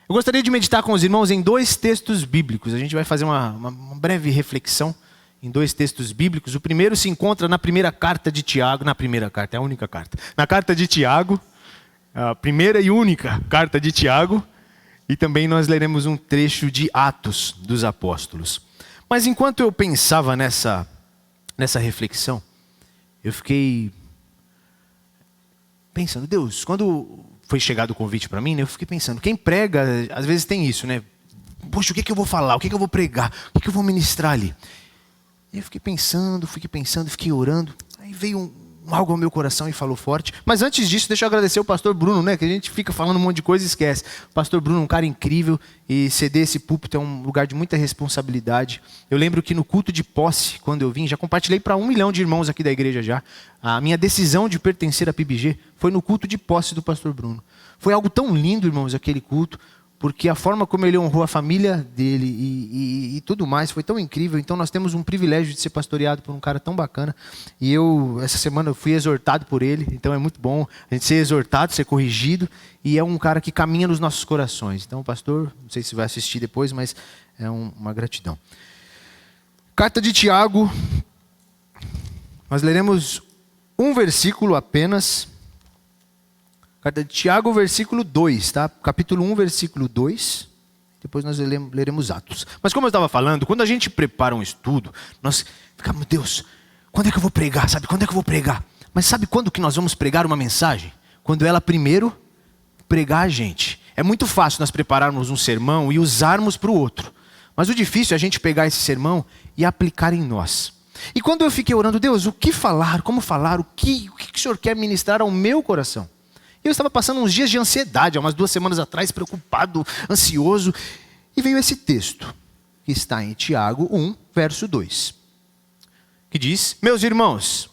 Eu gostaria de meditar com os irmãos em 2 textos bíblicos. A gente vai fazer uma breve reflexão em 2 textos bíblicos. O primeiro se encontra na primeira carta de Tiago. Na primeira carta, é a única carta. Na carta de Tiago, a primeira e única carta de Tiago. E também nós leremos um trecho de Atos dos Apóstolos. Mas enquanto eu pensava nessa reflexão, eu fiquei pensando, Deus, quando foi chegado o convite para mim, né, eu fiquei pensando, quem prega, às vezes tem isso, né? Poxa, o que eu vou falar? O que eu vou pregar? O que eu vou ministrar ali? E eu fiquei pensando, fiquei orando. Aí veio algo ao meu coração e falou forte. Mas antes disso, deixa eu agradecer o pastor Bruno, né? Que a gente fica falando um monte de coisa e esquece. O pastor Bruno é um cara incrível e ceder esse púlpito é um lugar de muita responsabilidade. Eu lembro que no culto de posse, quando eu vim, já compartilhei para 1 milhão de irmãos aqui da igreja já. A minha decisão de pertencer à PIBG foi no culto de posse do pastor Bruno. Foi algo tão lindo, irmãos, aquele culto, porque a forma como ele honrou a família dele e tudo mais foi tão incrível. Então nós temos um privilégio de ser pastoreado por um cara tão bacana. E essa semana eu fui exortado por ele, então é muito bom a gente ser exortado, ser corrigido. E é um cara que caminha nos nossos corações. Então o pastor, não sei se vai assistir depois, mas é uma gratidão. Carta de Tiago, nós leremos um versículo apenas. Carta de Tiago, versículo 2, tá? Capítulo 1, versículo 2. Depois nós leremos Atos. Mas como eu estava falando, quando a gente prepara um estudo, nós ficamos, Deus, quando é que eu vou pregar? Sabe, quando é que eu vou pregar? Mas sabe quando que nós vamos pregar uma mensagem? Quando ela primeiro pregar a gente. É muito fácil nós prepararmos um sermão e usarmos para o outro. Mas o difícil é a gente pegar esse sermão e aplicar em nós. E quando eu fiquei orando, Deus, o que falar? Como falar? O que o Senhor quer ministrar ao meu coração? Eu estava passando uns dias de ansiedade, há umas 2 semanas atrás, preocupado, ansioso. E veio esse texto, que está em Tiago 1, verso 2. Que diz, meus irmãos,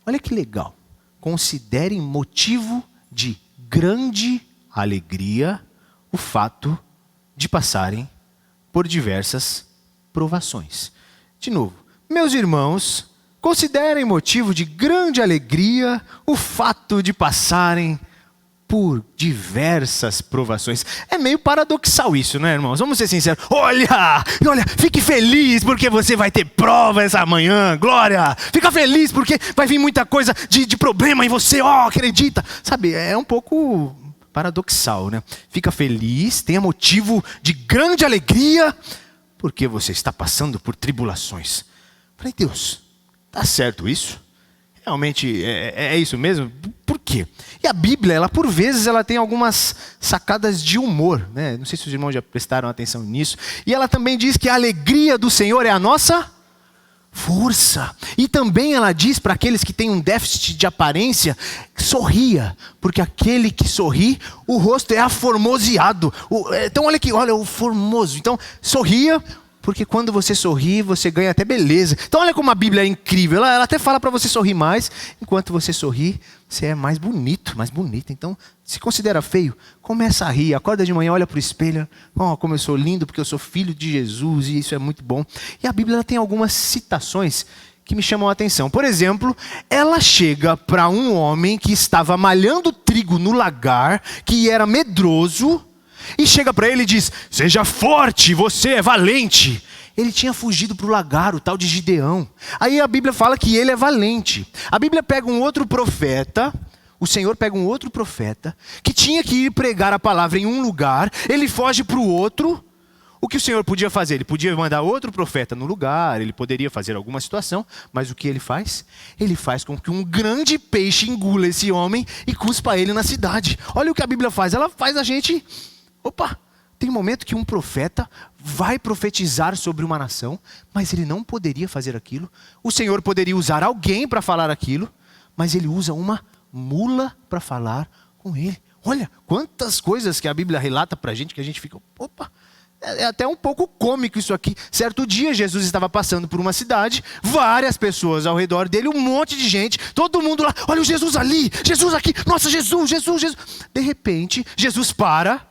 olha que legal. Considerem motivo de grande alegria o fato de passarem por diversas provações. De novo, meus irmãos, considerem motivo de grande alegria o fato de passarem por diversas provações. É meio paradoxal isso, né, irmãos? Vamos ser sinceros. Olha, fique feliz porque você vai ter prova essa manhã, glória. Fica feliz porque vai vir muita coisa de problema em você, acredita. Sabe, é um pouco paradoxal, né? Fica feliz, tenha motivo de grande alegria porque você está passando por tribulações. Falei, Deus, tá certo isso? Realmente é isso mesmo? Por quê? E a Bíblia, por vezes, ela tem algumas sacadas de humor, né? Não sei se os irmãos já prestaram atenção nisso. E ela também diz que a alegria do Senhor é a nossa força. E também ela diz para aqueles que têm um déficit de aparência, sorria, porque aquele que sorri, o rosto é aformoseado. Então olha aqui, olha o formoso. Então sorria, porque quando você sorri, você ganha até beleza. Então olha como a Bíblia é incrível. Ela até fala para você sorrir mais. Enquanto você sorri, você é mais bonito, mais bonita. Então, se considera feio, começa a rir. Acorda de manhã, olha para o espelho. Como eu sou lindo, porque eu sou filho de Jesus. E isso é muito bom. E a Bíblia ela tem algumas citações que me chamam a atenção. Por exemplo, ela chega para um homem que estava malhando trigo no lagar, que era medroso, e chega para ele e diz, seja forte, você é valente. Ele tinha fugido para o lagar, o tal de Gideão. Aí a Bíblia fala que ele é valente. A Bíblia pega um outro profeta, o Senhor pega um outro profeta, que tinha que ir pregar a palavra em um lugar, ele foge para o outro. O que o Senhor podia fazer? Ele podia mandar outro profeta no lugar, ele poderia fazer alguma situação, mas o que ele faz? Ele faz com que um grande peixe engula esse homem e cuspa ele na cidade. Olha o que a Bíblia faz, ela faz a gente... Opa, tem um momento que um profeta vai profetizar sobre uma nação, mas ele não poderia fazer aquilo. O Senhor poderia usar alguém para falar aquilo, mas ele usa uma mula para falar com ele. Olha, quantas coisas que a Bíblia relata para a gente, que a gente fica, opa, é até um pouco cômico isso aqui. Certo dia, Jesus estava passando por uma cidade, várias pessoas ao redor dele, um monte de gente, todo mundo lá, olha o Jesus ali, Jesus aqui, nossa, Jesus. De repente, Jesus para...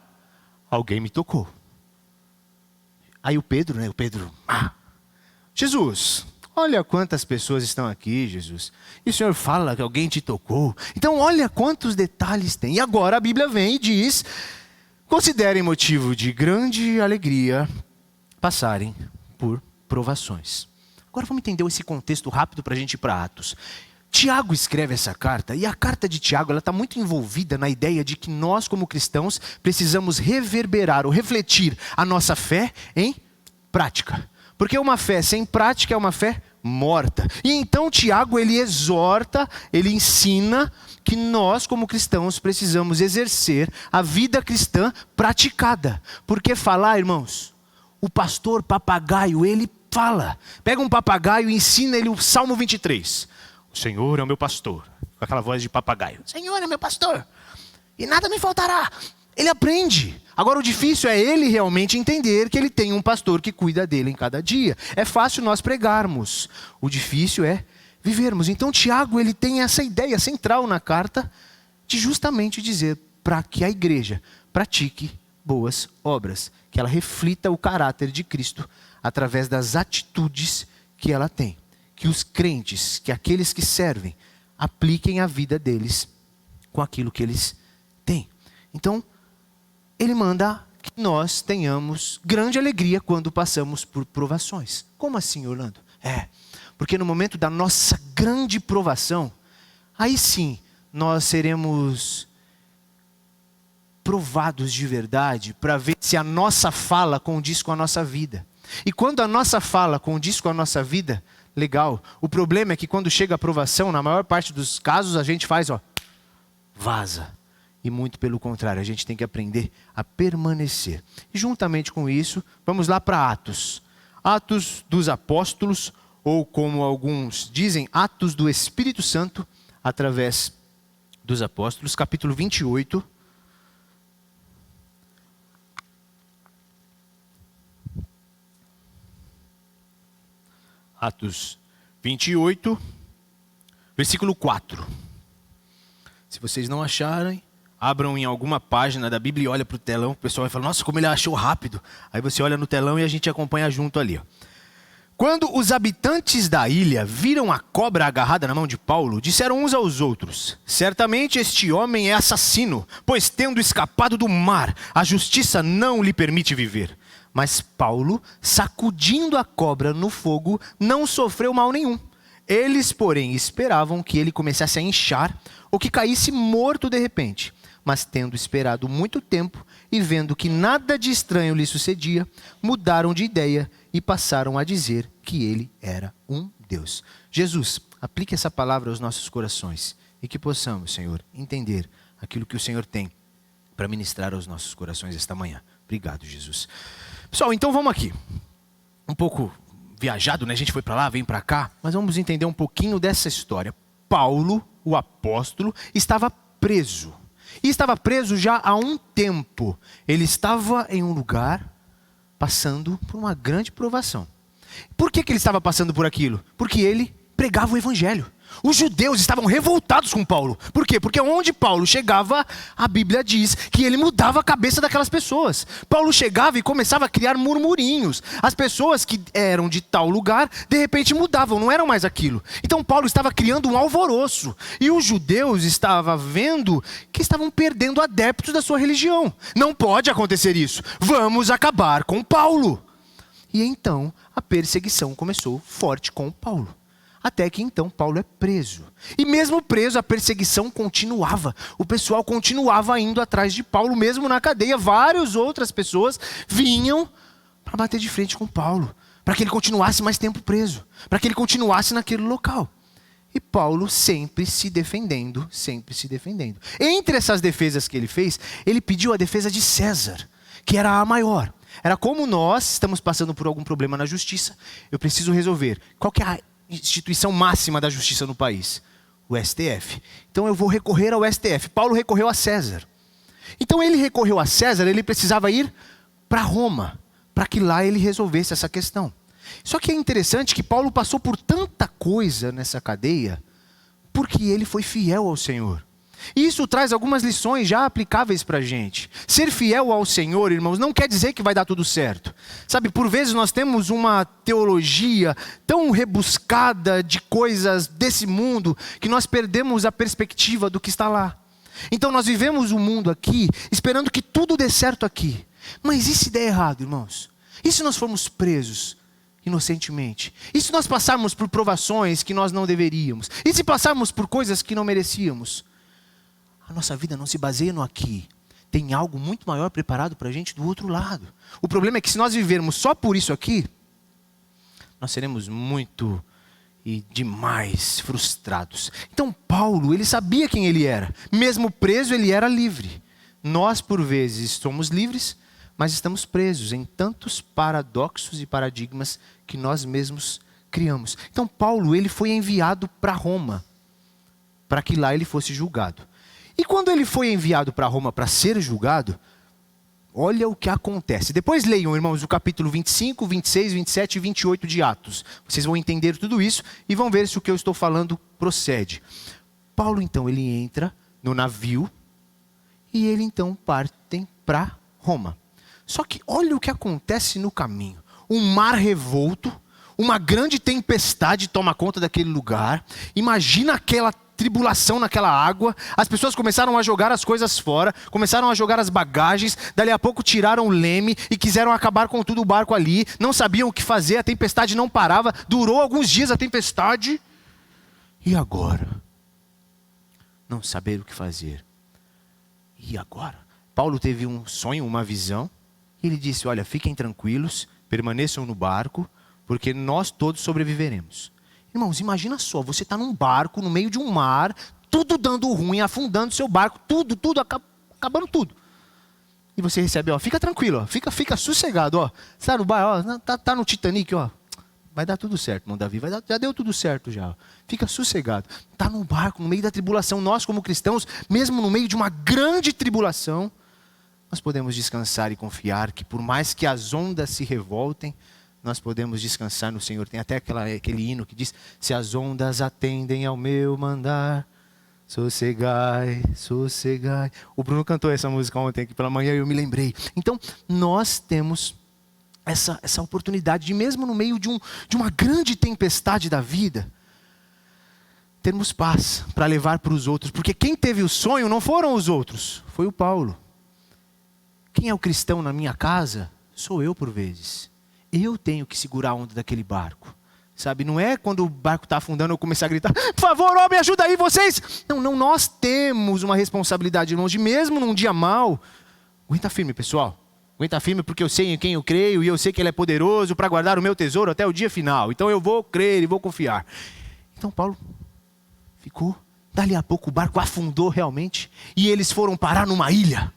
Alguém me tocou. Aí o Pedro, Jesus, olha quantas pessoas estão aqui, Jesus. E o Senhor fala que alguém te tocou. Então olha quantos detalhes tem. E agora a Bíblia vem e diz, considerem motivo de grande alegria passarem por provações. Agora vamos entender esse contexto rápido para a gente ir para Atos. Tiago escreve essa carta, e a carta de Tiago está muito envolvida na ideia de que nós, como cristãos, precisamos reverberar ou refletir a nossa fé em prática. Porque uma fé sem prática é uma fé morta. E então Tiago, ele exorta, ele ensina que nós, como cristãos, precisamos exercer a vida cristã praticada. Porque falar, irmãos, o pastor papagaio, ele fala. Pega um papagaio e ensina ele o Salmo 23. O Senhor é o meu pastor. Com aquela voz de papagaio. O Senhor é meu pastor. E nada me faltará. Ele aprende. Agora o difícil é ele realmente entender que ele tem um pastor que cuida dele em cada dia. É fácil nós pregarmos. O difícil é vivermos. Então Tiago, ele tem essa ideia central na carta de justamente dizer para que a igreja pratique boas obras. Que ela reflita o caráter de Cristo através das atitudes que ela tem. Que os crentes, que aqueles que servem, apliquem a vida deles com aquilo que eles têm. Então, ele manda que nós tenhamos grande alegria quando passamos por provações. Como assim, Orlando? Porque no momento da nossa grande provação, aí sim, nós seremos provados de verdade para ver se a nossa fala condiz com a nossa vida. E quando a nossa fala condiz com a nossa vida, legal. O problema é que quando chega a provação, na maior parte dos casos, a gente faz, vaza. E muito pelo contrário, a gente tem que aprender a permanecer. E juntamente com isso, vamos lá para Atos. Atos dos Apóstolos, ou como alguns dizem, Atos do Espírito Santo, através dos Apóstolos, capítulo 28. Atos 28, versículo 4. Se vocês não acharem, abram em alguma página da Bíblia e olha para o telão. O pessoal vai falar, nossa, como ele achou rápido. Aí você olha no telão e a gente acompanha junto ali. Quando os habitantes da ilha viram a cobra agarrada na mão de Paulo, disseram uns aos outros, certamente este homem é assassino, pois tendo escapado do mar, a justiça não lhe permite viver. Mas Paulo, sacudindo a cobra no fogo, não sofreu mal nenhum. Eles, porém, esperavam que ele começasse a inchar ou que caísse morto de repente. Mas tendo esperado muito tempo e vendo que nada de estranho lhe sucedia, mudaram de ideia e passaram a dizer que ele era um Deus. Jesus, aplique essa palavra aos nossos corações e que possamos, Senhor, entender aquilo que o Senhor tem para ministrar aos nossos corações esta manhã. Obrigado, Jesus. Pessoal, então vamos aqui. Um pouco viajado, né? A gente foi para lá, vem para cá, mas vamos entender um pouquinho dessa história. Paulo, o apóstolo, estava preso. E estava preso já há um tempo. Ele estava em um lugar passando por uma grande provação. Por que ele estava passando por aquilo? Porque ele pregava o evangelho. Os judeus estavam revoltados com Paulo. Por quê? Porque onde Paulo chegava, a Bíblia diz que ele mudava a cabeça daquelas pessoas. Paulo chegava e começava a criar murmurinhos. As pessoas que eram de tal lugar, de repente mudavam, não eram mais aquilo. Então Paulo estava criando um alvoroço. E os judeus estavam vendo que estavam perdendo adeptos da sua religião. Não pode acontecer isso. Vamos acabar com Paulo. E então a perseguição começou forte com Paulo. Até que então Paulo é preso. E mesmo preso, a perseguição continuava. O pessoal continuava indo atrás de Paulo, mesmo na cadeia. Várias outras pessoas vinham para bater de frente com Paulo. Para que ele continuasse mais tempo preso. Para que ele continuasse naquele local. E Paulo sempre se defendendo, sempre se defendendo. Entre essas defesas que ele fez, ele pediu a defesa de César, que era a maior. Era como nós estamos passando por algum problema na justiça. Eu preciso resolver. Qual que é a instituição máxima da justiça no país? O STF. Então eu vou recorrer ao STF. Paulo recorreu a César. Então ele recorreu a César, ele precisava ir para Roma, para que lá ele resolvesse essa questão. Só que é interessante que Paulo passou por tanta coisa nessa cadeia, porque ele foi fiel ao Senhor. E isso traz algumas lições já aplicáveis para a gente. Ser fiel ao Senhor, irmãos, não quer dizer que vai dar tudo certo. Sabe, por vezes nós temos uma teologia tão rebuscada de coisas desse mundo, que nós perdemos a perspectiva do que está lá. Então nós vivemos o mundo aqui, esperando que tudo dê certo aqui. Mas e se der errado, irmãos? E se nós formos presos inocentemente? E se nós passarmos por provações que nós não deveríamos? E se passarmos por coisas que não merecíamos? A nossa vida não se baseia no aqui. Tem algo muito maior preparado para a gente do outro lado. O problema é que se nós vivermos só por isso aqui, nós seremos muito e demais frustrados. Então Paulo, ele sabia quem ele era. Mesmo preso, ele era livre. Nós, por vezes, somos livres, mas estamos presos em tantos paradoxos e paradigmas que nós mesmos criamos. Então Paulo, ele foi enviado para Roma, para que lá ele fosse julgado. E quando ele foi enviado para Roma para ser julgado, olha o que acontece. Depois leiam, irmãos, o capítulo 25, 26, 27 e 28 de Atos. Vocês vão entender tudo isso e vão ver se o que eu estou falando procede. Paulo, então, ele entra no navio e ele, então, partem para Roma. Só que olha o que acontece no caminho. Um mar revolto, uma grande tempestade toma conta daquele lugar. Imagina aquela tribulação naquela água, as pessoas começaram a jogar as coisas fora, começaram a jogar as bagagens, dali a pouco tiraram o leme e quiseram acabar com tudo o barco ali, não sabiam o que fazer, a tempestade não parava, durou alguns dias a tempestade, e agora? Não saber o que fazer. E agora? Paulo teve um sonho, uma visão, e ele disse, olha, fiquem tranquilos, permaneçam no barco, porque nós todos sobreviveremos. Irmãos, imagina só, você está num barco, no meio de um mar, tudo dando ruim, afundando seu barco, tudo, acabando tudo. E você recebe, ó, fica tranquilo, ó, fica sossegado, ó. Está no bar, ó, tá no Titanic, ó. Vai dar tudo certo, irmão Davi, já deu tudo certo já. Ó. Fica sossegado. Está no barco, no meio da tribulação, nós como cristãos, mesmo no meio de uma grande tribulação, nós podemos descansar e confiar que por mais que as ondas se revoltem, nós podemos descansar no Senhor. Tem até aquele hino que diz, se as ondas atendem ao meu mandar, sossegai, sossegai. O Bruno cantou essa música ontem aqui pela manhã e eu me lembrei. Então, nós temos essa oportunidade de mesmo no meio de uma grande tempestade da vida, termos paz para levar para os outros. Porque quem teve o sonho não foram os outros, foi o Paulo. Quem é o cristão na minha casa? Sou eu por vezes. Eu tenho que segurar a onda daquele barco. Sabe, não é quando o barco está afundando eu começar a gritar, por favor, ó, me ajuda aí vocês. Não, nós temos uma responsabilidade, irmãos, de mesmo num dia mau, aguenta firme, pessoal. Aguenta firme porque eu sei em quem eu creio e eu sei que Ele é poderoso para guardar o meu tesouro até o dia final. Então eu vou crer e vou confiar. Então Paulo ficou, dali a pouco o barco afundou realmente e eles foram parar numa ilha.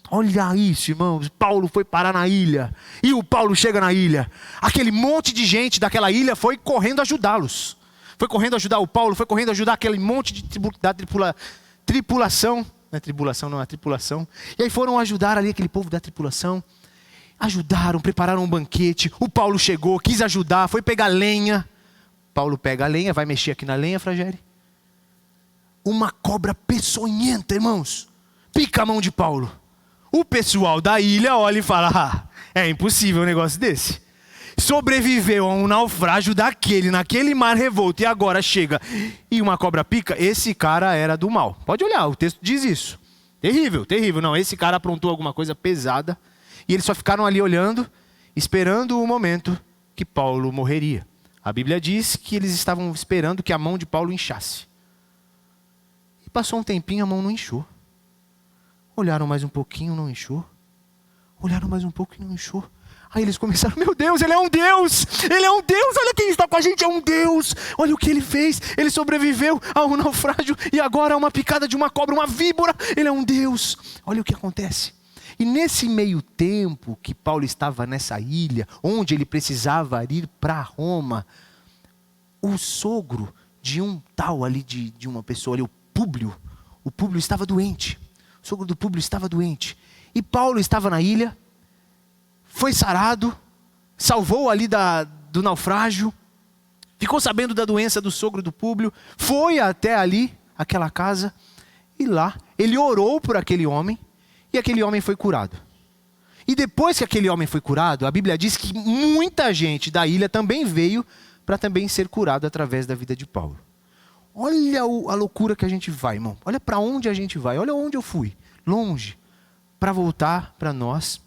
Olha isso, irmãos, Paulo foi parar na ilha, e o Paulo chega na ilha, aquele monte de gente daquela ilha foi correndo ajudá-los, foi correndo ajudar o Paulo, foi correndo ajudar aquele monte de tripulação, não é tribulação, não é tripulação, e aí foram ajudar ali aquele povo da tripulação, ajudaram, prepararam um banquete, o Paulo chegou, quis ajudar, foi pegar lenha, Paulo pega a lenha, vai mexer aqui na lenha, Fragério, uma cobra peçonhenta, irmãos, pica a mão de Paulo. O pessoal da ilha olha e fala, é impossível um negócio desse. Sobreviveu a um naufrágio naquele mar revolto, e agora chega e uma cobra pica, esse cara era do mal. Pode olhar, o texto diz isso. Terrível, terrível. Não, esse cara aprontou alguma coisa pesada, e eles só ficaram ali olhando, esperando o momento que Paulo morreria. A Bíblia diz que eles estavam esperando que a mão de Paulo inchasse. E passou um tempinho, a mão não inchou. Olharam mais um pouquinho, não inchou. Olharam mais um pouco e não inchou. Aí eles começaram, meu Deus, Ele é um Deus! Ele é um Deus, olha quem está com a gente, é um Deus! Olha o que Ele fez, Ele sobreviveu a um naufrágio e agora a uma picada de uma cobra, uma víbora. Ele é um Deus! Olha o que acontece. E nesse meio tempo que Paulo estava nessa ilha, onde ele precisava ir para Roma, o sogro de um tal ali, de uma pessoa ali, o Públio estava doente. O sogro do Públio estava doente. E Paulo estava na ilha, foi sarado, salvou ali do naufrágio, ficou sabendo da doença do sogro do Públio, foi até ali, aquela casa, e lá ele orou por aquele homem, e aquele homem foi curado. E depois que aquele homem foi curado, a Bíblia diz que muita gente da ilha também veio para também ser curado através da vida de Paulo. Olha a loucura que a gente vai, irmão. Olha para onde a gente vai. Olha onde eu fui. Longe. Para voltar para nós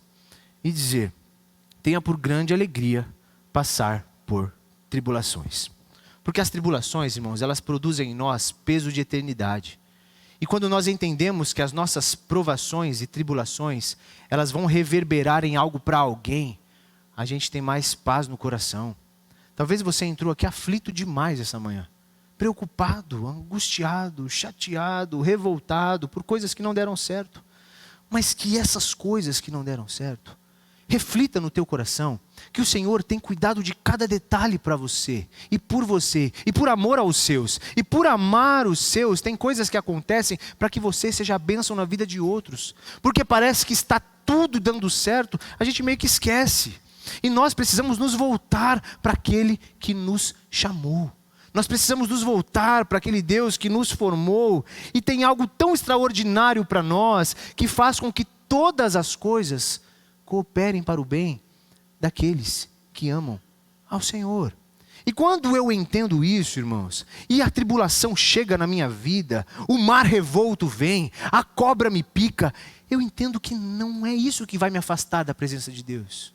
e dizer: tenha por grande alegria passar por tribulações. Porque as tribulações, irmãos, elas produzem em nós peso de eternidade. E quando nós entendemos que as nossas provações e tribulações, elas vão reverberar em algo para alguém, a gente tem mais paz no coração. Talvez você entrou aqui aflito demais essa manhã. Preocupado, angustiado, chateado, revoltado por coisas que não deram certo. Mas que essas coisas que não deram certo, reflita no teu coração que o Senhor tem cuidado de cada detalhe para você, e por amor aos seus, e por amar os seus, tem coisas que acontecem para que você seja bênção na vida de outros. Porque parece que está tudo dando certo, a gente meio que esquece. E nós precisamos nos voltar para aquele que nos chamou. Nós precisamos nos voltar para aquele Deus que nos formou e tem algo tão extraordinário para nós que faz com que todas as coisas cooperem para o bem daqueles que amam ao Senhor. E quando eu entendo isso, irmãos, e a tribulação chega na minha vida, o mar revolto vem, a cobra me pica, eu entendo que não é isso que vai me afastar da presença de Deus.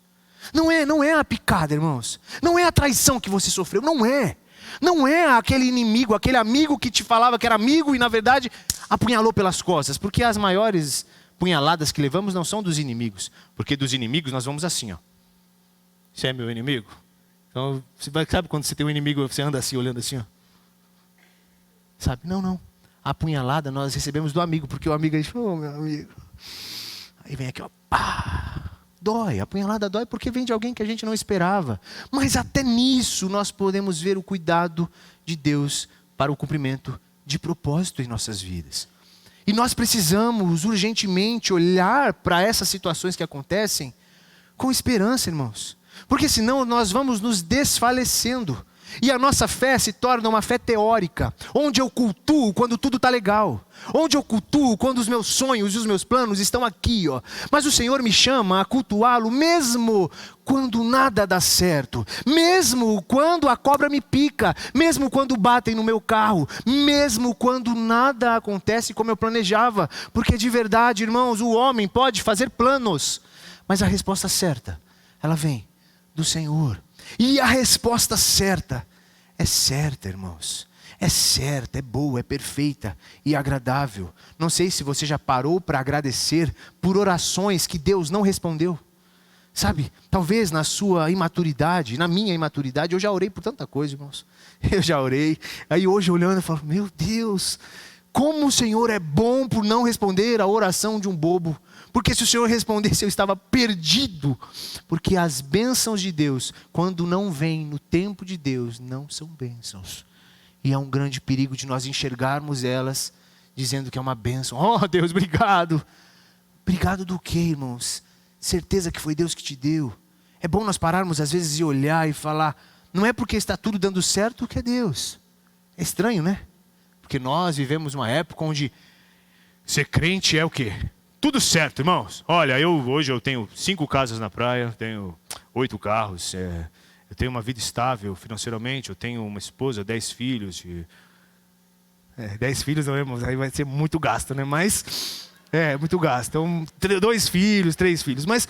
Não é a picada, irmãos. Não é a traição que você sofreu, não é. Não é aquele inimigo, aquele amigo que te falava que era amigo e na verdade apunhalou pelas costas. Porque as maiores punhaladas que levamos não são dos inimigos. Porque dos inimigos nós vamos assim, ó. Você é meu inimigo? Então, sabe quando você tem um inimigo, você anda assim, olhando assim, ó? Sabe? Não. A punhalada nós recebemos do amigo, porque o amigo diz: ô, meu amigo. Aí vem aqui, ó, pá. Dói, a punhalada dói porque vem de alguém que a gente não esperava. Mas até nisso nós podemos ver o cuidado de Deus para o cumprimento de propósito em nossas vidas. E nós precisamos urgentemente olhar para essas situações que acontecem com esperança, irmãos. Porque senão nós vamos nos desfalecendo. E a nossa fé se torna uma fé teórica, onde eu cultuo quando tudo está legal. Onde eu cultuo quando os meus sonhos e os meus planos estão aqui, ó. Mas o Senhor me chama a cultuá-lo mesmo quando nada dá certo. Mesmo quando a cobra me pica. Mesmo quando batem no meu carro. Mesmo quando nada acontece como eu planejava. Porque de verdade, irmãos, o homem pode fazer planos. Mas a resposta certa, ela vem do Senhor. E a resposta certa é certa, irmãos. É certa, é boa, é perfeita e agradável. Não sei se você já parou para agradecer por orações que Deus não respondeu. Sabe, talvez na sua imaturidade, na minha imaturidade, eu já orei por tanta coisa, irmãos. Eu já orei. Aí hoje olhando eu falo: meu Deus, como o Senhor é bom por não responder a oração de um bobo. Porque se o Senhor respondesse, eu estava perdido. Porque as bênçãos de Deus, quando não vêm no tempo de Deus, não são bênçãos. E é um grande perigo de nós enxergarmos elas, dizendo que é uma bênção. Oh Deus, obrigado. Obrigado do quê, irmãos? Certeza que foi Deus que te deu. É bom nós pararmos às vezes e olhar e falar: não é porque está tudo dando certo que é Deus. É estranho, né? Porque nós vivemos uma época onde ser crente é o quê? Tudo certo, irmãos. Olha, hoje eu tenho 5 casas na praia, tenho 8 carros, eu tenho uma vida estável financeiramente, eu tenho uma esposa, 10 filhos. 10 filhos, não, irmãos, aí vai ser muito gasto, né? Mas, muito gasto. Então, 2 filhos, 3 filhos. Mas,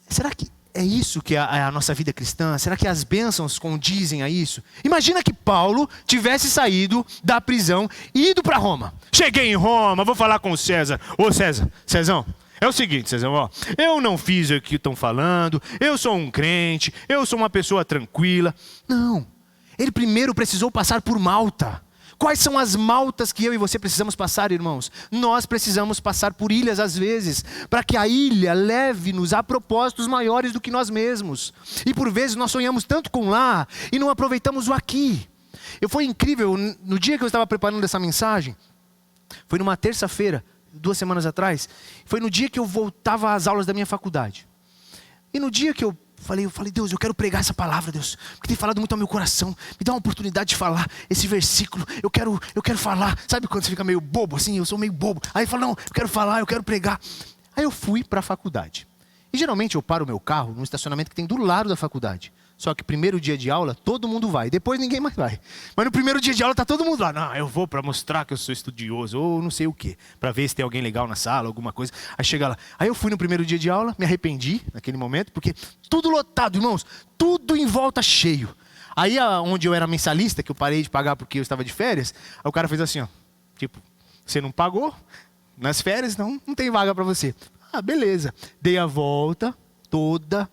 será que é isso que é a nossa vida cristã? Será que as bênçãos condizem a isso? Imagina que Paulo tivesse saído da prisão e ido para Roma. Cheguei em Roma, vou falar com o César. Ô Cézão, é o seguinte, Cézão, ó, eu não fiz o que estão falando, eu sou um crente, eu sou uma pessoa tranquila. Não, ele primeiro precisou passar por Malta. Quais são as maltas que eu e você precisamos passar, irmãos? Nós precisamos passar por ilhas às vezes, para que a ilha leve-nos a propósitos maiores do que nós mesmos. E por vezes nós sonhamos tanto com lá e não aproveitamos o aqui. Foi incrível, no dia que eu estava preparando essa mensagem, foi numa terça-feira, 2 semanas atrás, foi no dia que eu voltava às aulas da minha faculdade. E no dia que eu falei, Deus, eu quero pregar essa palavra, Deus, porque tem falado muito ao meu coração. Me dá uma oportunidade de falar esse versículo. Eu quero falar. Sabe quando você fica meio bobo assim? Eu sou meio bobo. Aí eu falo, não, eu quero falar, eu quero pregar. Aí eu fui para a faculdade. E geralmente eu paro o meu carro num estacionamento que tem do lado da faculdade. Só que primeiro dia de aula, todo mundo vai. Depois ninguém mais vai. Mas no primeiro dia de aula tá todo mundo lá. Não, eu vou para mostrar que eu sou estudioso. Ou não sei o quê. Para ver se tem alguém legal na sala, alguma coisa. Aí chega lá. Aí eu fui no primeiro dia de aula, me arrependi naquele momento. Porque tudo lotado, irmãos. Tudo em volta cheio. Aí onde eu era mensalista, que eu parei de pagar porque eu estava de férias. Aí o cara fez assim, ó. Tipo, você não pagou nas férias, então não tem vaga para você. Ah, beleza. Dei a volta toda.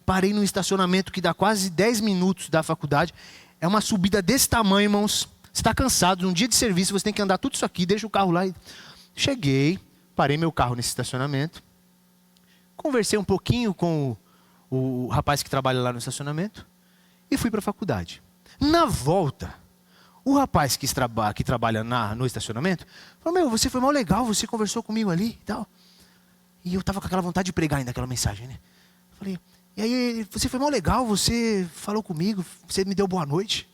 Parei num estacionamento que dá quase 10 minutos da faculdade. É uma subida desse tamanho, irmãos. Você está cansado, num dia de serviço, você tem que andar tudo isso aqui, deixa o carro lá. Cheguei, parei meu carro nesse estacionamento. Conversei um pouquinho com o rapaz que trabalha lá no estacionamento. E fui para a faculdade. Na volta, o rapaz que trabalha no estacionamento falou, você foi mal legal, você conversou comigo ali e tal. E eu estava com aquela vontade de pregar ainda aquela mensagem, né? Falei... E aí, você foi mal legal, você falou comigo, você me deu boa noite.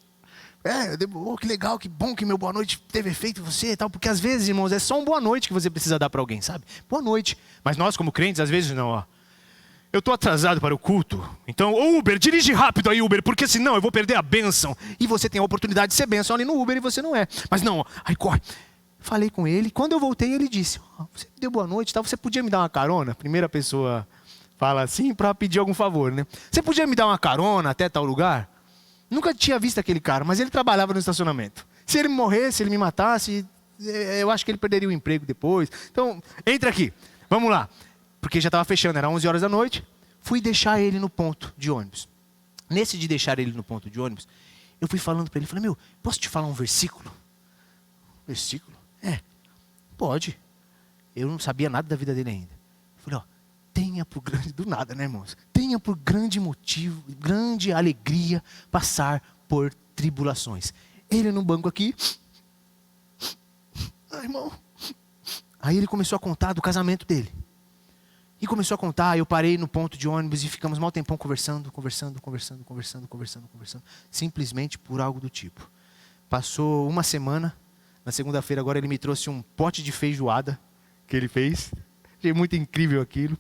Que legal, que bom que meu boa noite teve efeito em você e tal. Porque às vezes, irmãos, é só um boa noite que você precisa dar para alguém, sabe? Boa noite. Mas nós, como crentes, às vezes não, ó. Eu estou atrasado para o culto. Então, Uber, dirige rápido aí, Uber, porque senão eu vou perder a bênção. E você tem a oportunidade de ser bênção ali no Uber e você não é. Mas não, ó, aí corre. Falei com ele, quando eu voltei, ele disse, você me deu boa noite e tal, você podia me dar uma carona? Primeira pessoa... Fala assim para pedir algum favor, né? Você podia me dar uma carona até tal lugar? Nunca tinha visto aquele cara, mas ele trabalhava no estacionamento. Se ele morresse, se ele me matasse, eu acho que ele perderia o emprego depois. Então, entra aqui, vamos lá. Porque já estava fechando, era 11 horas da noite. Fui deixar ele no ponto de ônibus. Nesse de deixar ele no ponto de ônibus, eu fui falando para ele, falei, posso te falar um versículo? Versículo? Pode. Eu não sabia nada da vida dele ainda. Eu falei, tenha por grande, do nada, né, irmãos? Tenha por grande motivo, grande alegria passar por tribulações. Ele no banco aqui. Irmão. Aí ele começou a contar do casamento dele. E começou a contar, eu parei no ponto de ônibus e ficamos mal tempão conversando. Simplesmente por algo do tipo. Passou uma semana, na segunda-feira agora ele me trouxe um pote de feijoada que ele fez. Achei muito incrível aquilo.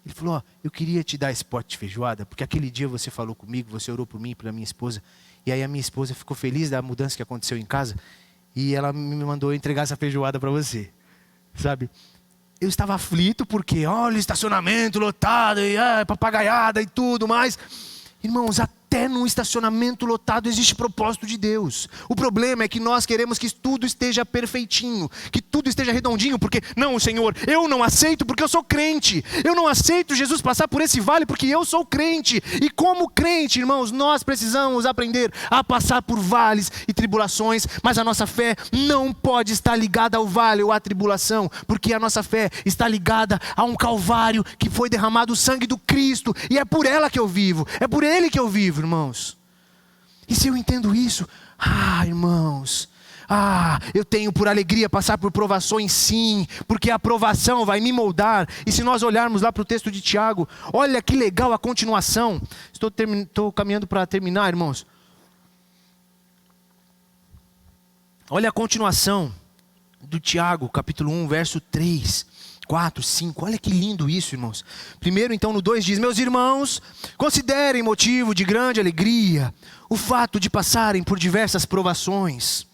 Ele falou, eu queria te dar esse pote de feijoada, porque aquele dia você falou comigo, você orou por mim e pela minha esposa, e aí a minha esposa ficou feliz da mudança que aconteceu em casa, e ela me mandou entregar essa feijoada para você, sabe? Eu estava aflito porque, olha, estacionamento lotado, e papagaiada e tudo mais. Irmãos, até num estacionamento lotado existe propósito de Deus. O problema é que nós queremos que tudo esteja perfeitinho, que tudo esteja redondinho, porque, não, Senhor, eu não aceito porque eu sou crente. Eu não aceito Jesus passar por esse vale porque eu sou crente. E como crente, irmãos, nós precisamos aprender a passar por vales e tribulações, mas a nossa fé não pode estar ligada ao vale ou à tribulação, porque a nossa fé está ligada a um calvário que foi derramado o sangue do Cristo, e é por ela que eu vivo, é por ele que eu vivo, irmãos. E se eu entendo isso, irmãos, eu tenho por alegria passar por provações, sim, porque a provação vai me moldar. E se nós olharmos lá para o texto de Tiago, olha que legal a continuação. Estou caminhando para terminar, irmãos. Olha a continuação do Tiago, capítulo 1, verso 3. 4, 5, olha que lindo isso, irmãos. Primeiro, então, no 2 diz, meus irmãos, considerem motivo de grande alegria o fato de passarem por diversas provações.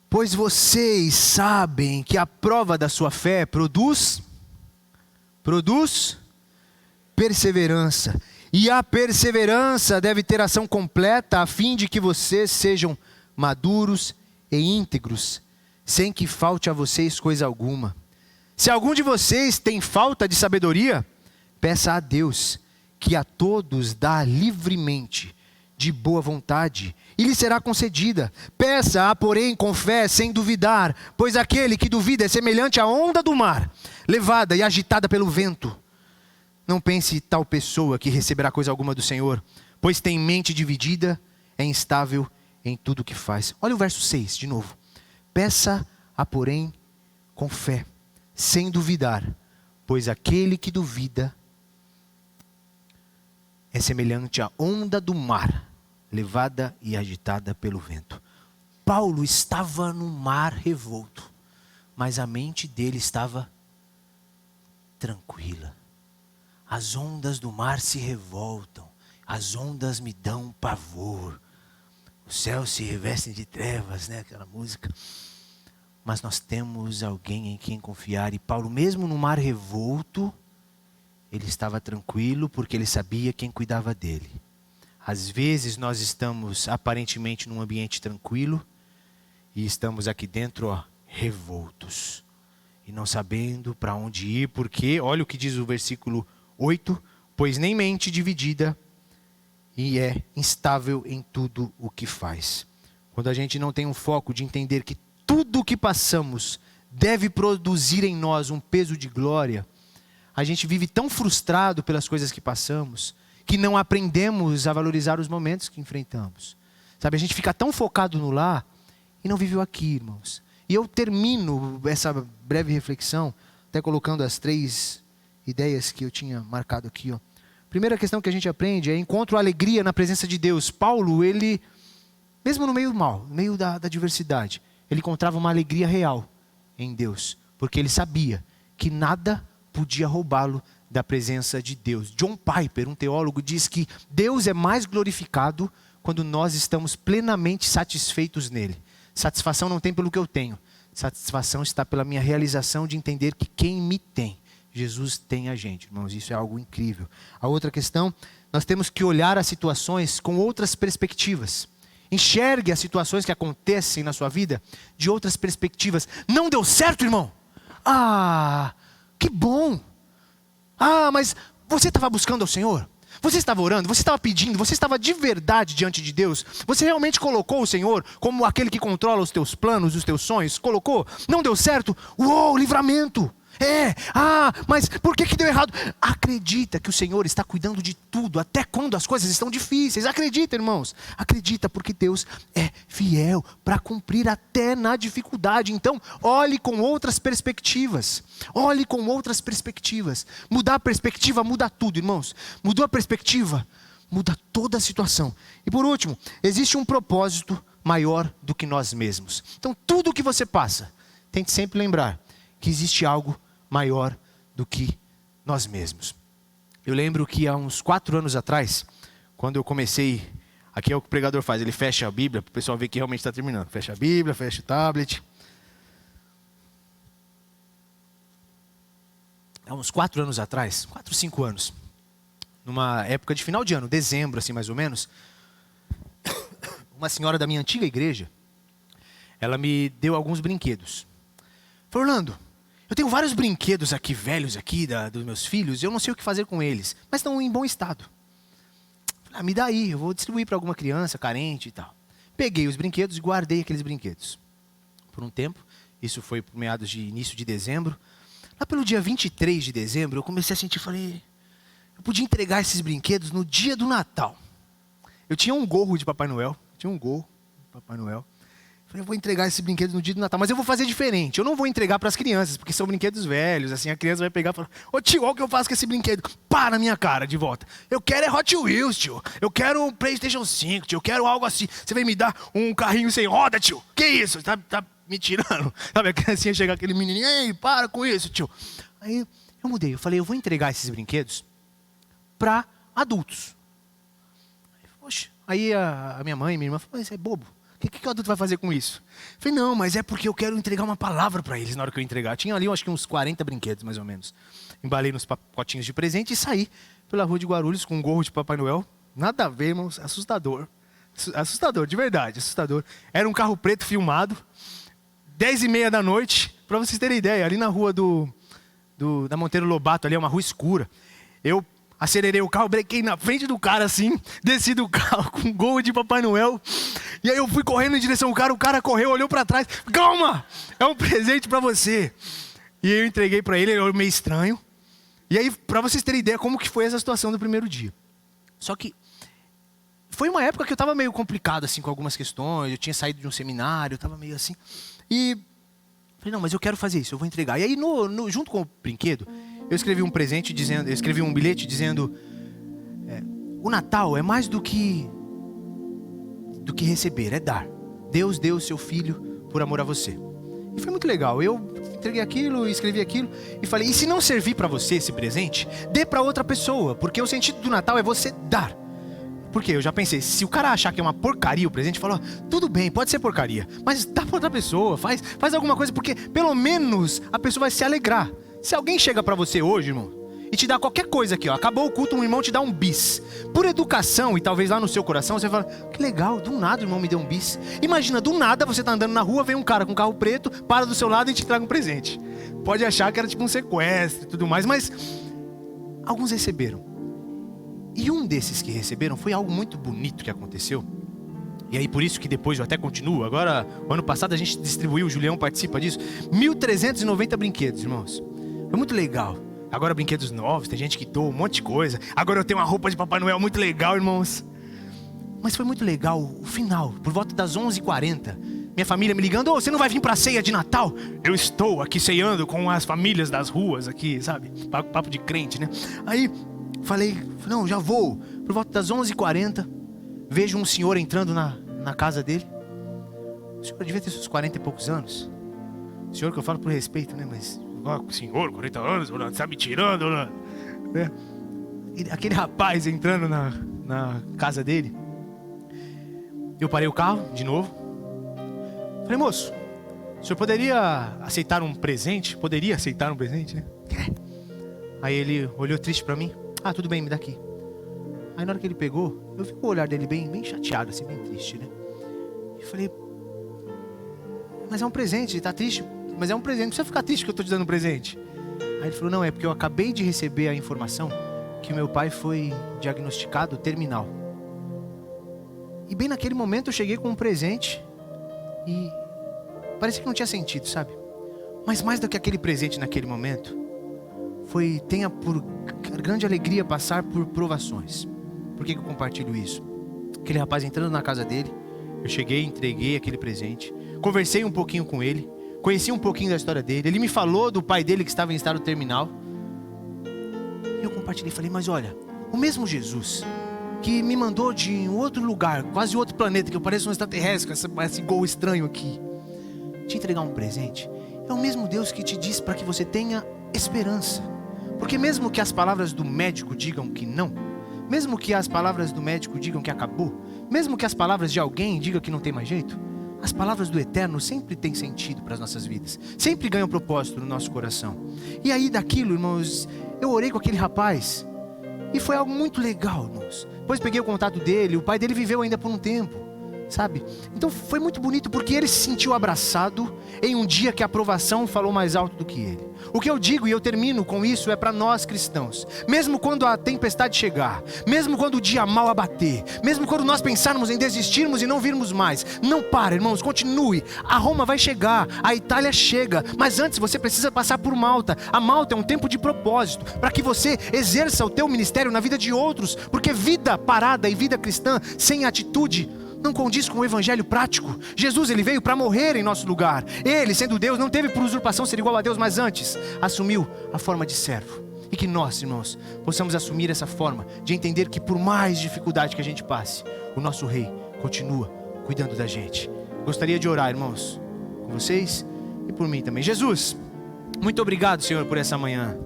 Pois vocês sabem que a prova da sua fé produz perseverança. E a perseverança deve ter ação completa, a fim de que vocês sejam maduros e íntegros, sem que falte a vocês coisa alguma. Se algum de vocês tem falta de sabedoria, peça a Deus, que a todos dá livremente, de boa vontade, e lhe será concedida. Peça-a, porém, com fé, sem duvidar, pois aquele que duvida é semelhante à onda do mar, levada e agitada pelo vento. Não pense tal pessoa que receberá coisa alguma do Senhor, pois tem mente dividida, é instável em tudo o que faz. Olha o verso 6 de novo. Peça-a, porém, com fé, sem duvidar, pois aquele que duvida é semelhante à onda do mar, levada e agitada pelo vento. Paulo estava no mar revolto, mas a mente dele estava tranquila. As ondas do mar se revoltam, as ondas me dão pavor. Os céus se revestem de trevas, né? Aquela música. Mas nós temos alguém em quem confiar. E Paulo, mesmo no mar revolto, ele estava tranquilo porque ele sabia quem cuidava dele. Às vezes nós estamos aparentemente num ambiente tranquilo e estamos aqui dentro, revoltos. E não sabendo para onde ir, porque, olha o que diz o versículo 8, pois nem mente dividida e é instável em tudo o que faz. Quando a gente não tem um foco de entender que tudo o que passamos deve produzir em nós um peso de glória, a gente vive tão frustrado pelas coisas que passamos, que não aprendemos a valorizar os momentos que enfrentamos. Sabe, a gente fica tão focado no lá e não vive o aqui, irmãos. E eu termino essa breve reflexão, até colocando as 3 ideias que eu tinha marcado aqui. Primeira questão que a gente aprende é encontro alegria na presença de Deus. Paulo, ele, mesmo no meio do mal, no meio da adversidade, ele encontrava uma alegria real em Deus, porque ele sabia que nada podia roubá-lo da presença de Deus. John Piper, um teólogo, diz que Deus é mais glorificado quando nós estamos plenamente satisfeitos nele. Satisfação não tem pelo que eu tenho. Satisfação está pela minha realização de entender que quem me tem, Jesus tem a gente. Irmãos, isso é algo incrível. A outra questão, nós temos que olhar as situações com outras perspectivas. Enxergue as situações que acontecem na sua vida de outras perspectivas. Não deu certo, irmão? Que bom! Mas você estava buscando ao Senhor? Você estava orando? Você estava pedindo? Você estava de verdade diante de Deus? Você realmente colocou o Senhor como aquele que controla os teus planos, os teus sonhos? Colocou? Não deu certo? Uou, livramento! Mas por que deu errado? Acredita que o Senhor está cuidando de tudo, até quando as coisas estão difíceis. Acredita, irmãos. Acredita, porque Deus é fiel para cumprir até na dificuldade. Então, olhe com outras perspectivas. Olhe com outras perspectivas. Mudar a perspectiva muda tudo, irmãos. Mudou a perspectiva, muda toda a situação. E por último, existe um propósito maior do que nós mesmos. Então, tudo o que você passa, tente sempre lembrar que existe algo maior do que nós mesmos. Eu lembro que há uns 4 anos atrás, quando eu comecei, aqui é o que o pregador faz, ele fecha a Bíblia, para o pessoal ver que realmente está terminando. Fecha a Bíblia, fecha o tablet. Há uns 4 anos atrás, 4, 5 anos, numa época de final de ano, dezembro assim mais ou menos, uma senhora da minha antiga igreja, ela me deu alguns brinquedos. Falou: Orlando, eu tenho vários brinquedos aqui, velhos aqui, dos meus filhos, eu não sei o que fazer com eles, mas estão em bom estado. Falei: me dá aí, eu vou distribuir para alguma criança carente e tal. Peguei os brinquedos e guardei aqueles brinquedos. Por um tempo, isso foi por meados de início de dezembro. Lá pelo dia 23 de dezembro, eu comecei a sentir, falei, eu podia entregar esses brinquedos no dia do Natal. Eu tinha um gorro de Papai Noel, Falei, eu vou entregar esse brinquedo no dia do Natal, mas eu vou fazer diferente. Eu não vou entregar para as crianças, porque são brinquedos velhos. Assim, a criança vai pegar e falar: ô tio, olha o que eu faço com esse brinquedo. Pá na minha cara de volta. Eu quero é Hot Wheels, tio. Eu quero um PlayStation 5, tio. Eu quero algo assim. Você vem me dar um carrinho sem roda, tio? Que isso? Tá me tirando? Sabe, a criancinha chega aquele menininho: ei, para com isso, tio. Aí eu mudei. Eu falei, eu vou entregar esses brinquedos para adultos. Poxa. Aí a minha mãe e minha irmã falaram: isso é bobo. O que o adulto vai fazer com isso? Eu falei, não, mas é porque eu quero entregar uma palavra para eles na hora que eu entregar. Tinha ali, acho que uns 40 brinquedos, mais ou menos. Embalei nos pacotinhos de presente e saí pela rua de Guarulhos com um gorro de Papai Noel. Nada a ver, irmãos. Assustador. Assustador, de verdade, assustador. Era um carro preto filmado. 10h30 da noite. Para vocês terem ideia, ali na rua da Monteiro Lobato, ali é uma rua escura. Eu acelerei o carro, brequei na frente do cara assim, desci do carro com um gorro de Papai Noel. E aí eu fui correndo em direção ao cara, o cara correu, olhou para trás. Calma, é um presente para você. E eu entreguei para ele, ele olhou meio estranho. E aí, para vocês terem ideia como que foi essa situação do primeiro dia. Só que foi uma época que eu estava meio complicado assim, com algumas questões. Eu tinha saído de um seminário, eu estava meio assim. E falei, não, mas eu quero fazer isso, eu vou entregar. E aí, junto com o brinquedo, eu escrevi um presente dizendo, eu escrevi um bilhete dizendo: o Natal é mais do que receber, é dar. Deus deu o seu filho por amor a você. E foi muito legal. Eu entreguei aquilo, escrevi aquilo e falei, e se não servir para você esse presente, dê para outra pessoa, porque o sentido do Natal é você dar. Porque eu já pensei, se o cara achar que é uma porcaria o presente, falou, tudo bem, pode ser porcaria, mas dá para outra pessoa, faz alguma coisa, porque pelo menos a pessoa vai se alegrar. Se alguém chega para você hoje, irmão, e te dá qualquer coisa aqui, ó, acabou o culto, um irmão te dá um bis, por educação e talvez lá no seu coração, você fala, que legal, do nada o irmão me deu um bis. Imagina, do nada você tá andando na rua, vem um cara com um carro preto, para do seu lado e te traga um presente. Pode achar que era tipo um sequestro e tudo mais, mas alguns receberam. E um desses que receberam foi algo muito bonito que aconteceu. E aí por isso que depois eu até continuo. Agora, o ano passado a gente distribuiu, o Julião participa disso, 1.390 brinquedos, irmãos. Foi muito legal. Agora brinquedos novos, tem gente que doa um monte de coisa. Agora eu tenho uma roupa de Papai Noel muito legal, irmãos. Mas foi muito legal o final, por volta das 11h40. Minha família me ligando, você não vai vir pra ceia de Natal? Eu estou aqui ceando com as famílias das ruas aqui, sabe? Papo de crente, né? Aí falei, não, já vou. Por volta das 11h40, vejo um senhor entrando na casa dele. O senhor devia ter seus 40 e poucos anos. O senhor que eu falo por respeito, né? Mas, senhor, 40 anos, tá me tirando, né? Aquele rapaz entrando na casa dele. Eu parei o carro, de novo. Falei, moço, o senhor poderia aceitar um presente? Poderia aceitar um presente, né? Aí ele olhou triste pra mim. Ah, tudo bem, me dá aqui. Aí na hora que ele pegou, eu vi o olhar dele bem chateado, assim, bem triste, né? E falei, mas é um presente, ele tá triste. Mas é um presente, não precisa ficar triste que eu tô te dando um presente. Aí ele falou, não, é porque eu acabei de receber a informação que meu pai foi diagnosticado terminal. E bem naquele momento eu cheguei com um presente e parecia que não tinha sentido, sabe? Mas mais do que aquele presente naquele momento, tenha por grande alegria passar por provações. Por que eu compartilho isso? Aquele rapaz entrando na casa dele, eu cheguei, entreguei aquele presente, conversei um pouquinho com ele, conheci um pouquinho da história dele, ele me falou do pai dele que estava em estado terminal. E eu compartilhei, falei, mas olha, o mesmo Jesus que me mandou de um outro lugar, quase outro planeta, que eu pareço um extraterrestre, com esse gol estranho aqui, te entregar um presente, é o mesmo Deus que te diz para que você tenha esperança. Porque mesmo que as palavras do médico digam que não, mesmo que as palavras do médico digam que acabou, mesmo que as palavras de alguém digam que não tem mais jeito, as palavras do Eterno sempre têm sentido para as nossas vidas, sempre ganham propósito no nosso coração. E aí daquilo, irmãos, eu orei com aquele rapaz e foi algo muito legal, irmãos. Depois peguei o contato dele, o pai dele viveu ainda por um tempo, sabe? Então foi muito bonito porque ele se sentiu abraçado em um dia que a aprovação falou mais alto do que ele. O que eu digo e eu termino com isso é para nós cristãos. Mesmo quando a tempestade chegar, mesmo quando o dia mal abater, mesmo quando nós pensarmos em desistirmos e não virmos mais, não para, irmãos, continue. A Roma vai chegar, a Itália chega, mas antes você precisa passar por Malta. A Malta é um tempo de propósito, para que você exerça o teu ministério na vida de outros, porque vida parada e vida cristã sem atitude não condiz com o evangelho prático. Jesus, ele veio para morrer em nosso lugar. Ele, sendo Deus, não teve por usurpação ser igual a Deus, mas antes assumiu a forma de servo. E que nós, irmãos, possamos assumir essa forma de entender que por mais dificuldade que a gente passe, o nosso Rei continua cuidando da gente. Gostaria de orar, irmãos, com vocês e por mim também. Jesus, muito obrigado, Senhor, por essa manhã.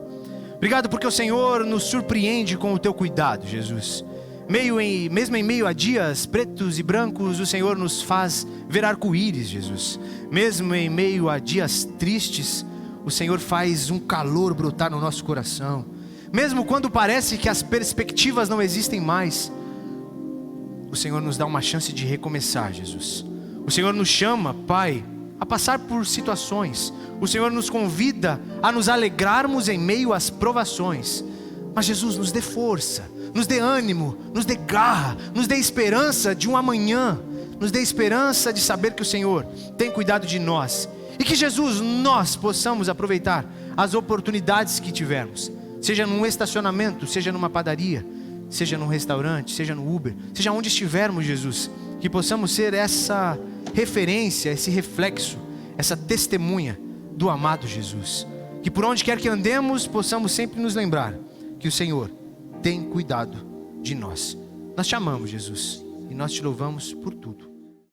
Obrigado porque o Senhor nos surpreende com o teu cuidado, Jesus. Mesmo em meio a dias pretos e brancos, o Senhor nos faz ver arco-íris, Jesus. Mesmo em meio a dias tristes, o Senhor faz um calor brotar no nosso coração. Mesmo quando parece que as perspectivas não existem mais, o Senhor nos dá uma chance de recomeçar, Jesus. O Senhor nos chama, Pai, a passar por situações. O Senhor nos convida a nos alegrarmos em meio às provações. Mas Jesus, nos dê força, nos dê ânimo, nos dê garra, nos dê esperança de um amanhã, nos dê esperança de saber que o Senhor tem cuidado de nós. E que Jesus, nós possamos aproveitar as oportunidades que tivermos, seja num estacionamento, seja numa padaria, seja num restaurante, seja no Uber, seja onde estivermos, Jesus, que possamos ser essa referência, esse reflexo, essa testemunha do amado Jesus. Que por onde quer que andemos, possamos sempre nos lembrar que o Senhor tem cuidado de nós. Nós te amamos, Jesus, e nós te louvamos por tudo.